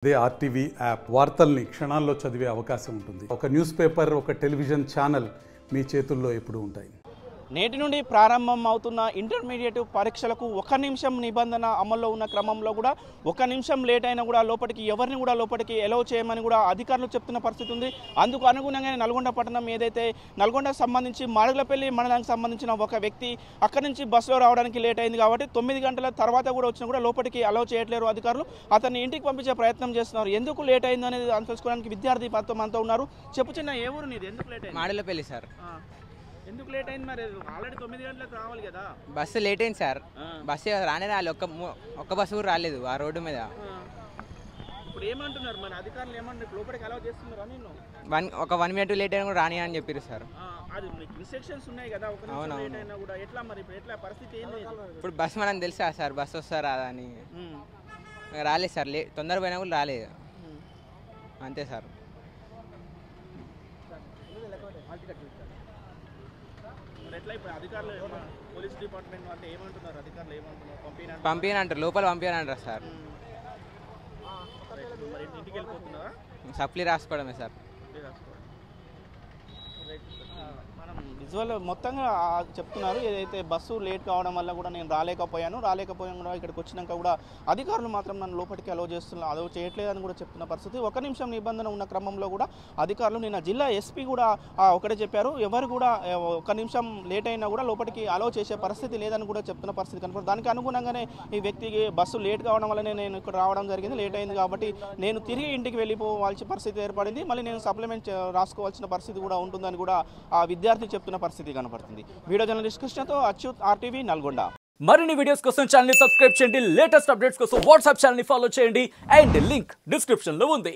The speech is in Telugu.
అదే ఆర్టీవీ యాప్ వార్తల్ని క్షణాల్లో చదివే అవకాశం ఉంటుంది. ఒక న్యూస్ పేపర్, ఒక టెలివిజన్ ఛానల్ మీ చేతుల్లో ఎప్పుడూ ఉంటాయి. నేటి నుండి ప్రారంభం అవుతున్న ఇంటర్మీడియట్ పరీక్షలకు 1 నిమిషం నిబంధన అమల్లో ఉన్న క్రమంలో కూడా 1 నిమిషం లేట్ అయినా కూడా లోపలికి ఎవరిని కూడా లోపలికి ఎలౌ చేయమని కూడా అధికారులు చెప్తున్న పరిస్థితి ఉంది. అందుకు అనుగుణంగానే నల్గొండ పట్టణం ఏదైతే నల్గొండకు సంబంధించి మాడుగులపల్లి మండలానికి సంబంధించిన ఒక వ్యక్తి అక్కడి నుంచి బస్సులో రావడానికి లేట్ అయింది కాబట్టి 9 గంటల తర్వాత కూడా వచ్చినా కూడా లోపలికి అలౌ చేయట్లేరు అధికారులు. అతన్ని ఇంటికి పంపించే ప్రయత్నం చేస్తున్నారు. ఎందుకు లేట్ అయింది అనేది తెలుసుకోవడానికి విద్యార్థి మనతో ఉన్నారు. చెప్పు చిన్న, ఏ ఊరు నీది? ఎందుకు లేట్ అయింది? మాడుగులపల్లి సార్. ఎందుకు లేట్ అయింది? మరి ఆల్రెడీ 9 గంటలకు రావాలి కదా. బస్సు లేట్ అయింది సార్. బస్సు రానే రాలేదు. ఒక్క బస్సు కూడా రాలేదు ఆ రోడ్డు మీద. ఇప్పుడు ఏమంటున్నారు మన అధికారులు? ఏమంటారు? లోపలికి అలౌ చేస్తున్నారా నిన్ను? ఒక 1 మినిట్ లేట్ అయినా కూడా రాని అని చెప్పారు సార్. అది ఇన్స్ట్రక్షన్స్ ఉన్నాయి కదా. ఒక నిమిషం లేట్ అయినా కూడా ఎట్లా మరి? ఇప్పుడు ఎట్లా పరిస్థితి ఏంది? ఇప్పుడు బస్సు మనం తెలుసా సార్, బస్సు వస్తారా అని రాలేదు సార్. తొందర పోయినా కూడా రాలేదు, అంతే సార్. ఎట్లా ఇప్పుడు అధికారులు పోలీస్ డిపార్ట్మెంట్ అంటే ఏమంటున్నారు? అధికారులు ఏమంటున్నారు? పంపినంటారు, లోపల పంపినంటారు సార్. మరి ఇంటికి వెళ్ళిపోతున్నారా? సప్లీ రాసుకోవడమే సార్. మనం విజువల్ మొత్తంగా చెప్తున్నారు. ఏదైతే బస్సు లేట్ కావడం వల్ల కూడా నేను రాలేకపోయాను కూడా ఇక్కడికి వచ్చినాక కూడా అధికారులు మాత్రం నన్ను లోపలికి అలౌ చేయట్లేదని కూడా చెప్తున్న పరిస్థితి. 1 నిమిషం నిబంధన ఉన్న క్రమంలో కూడా అధికారులు నిన్న జిల్లా ఎస్పీ కూడా ఒకటే చెప్పారు. ఎవరు కూడా 1 నిమిషం లేట్ అయినా కూడా లోపలికి అలౌ చేసే పరిస్థితి లేదని కూడా చెప్తున్న పరిస్థితి కనపడుతుంది. దానికి అనుగుణంగానే ఈ వ్యక్తికి బస్సు లేట్ కావడం వల్లనే నేను ఇక్కడ రావడం జరిగింది. లేట్ అయింది కాబట్టి నేను తిరిగి ఇంటికి వెళ్ళిపోవాల్సిన పరిస్థితి ఏర్పడింది. మళ్ళీ నేను సప్లిమెంట్ రాసుకోవాల్సిన పరిస్థితి కూడా ఉంటుందని కూడా ఆ విద్యార్థి చెప్తున్న పరిస్థితి కనపడుతుంది. వీడియో జర్నలిస్ట్ కృష్ణతో అచ్యుత్, ఆర్టీవీ నల్గొండ. మరిన్ని వీడియోస్ కోసం ఛానల్ ని సబ్స్క్రైబ్ చేయండి. లేటెస్ట్ అప్డేట్స్ కోసం వాట్సాప్ ఛానల్ ని ఫాలో చేయండి. అండ్ లింక్ డిస్క్రిప్షన్ లో ఉంది.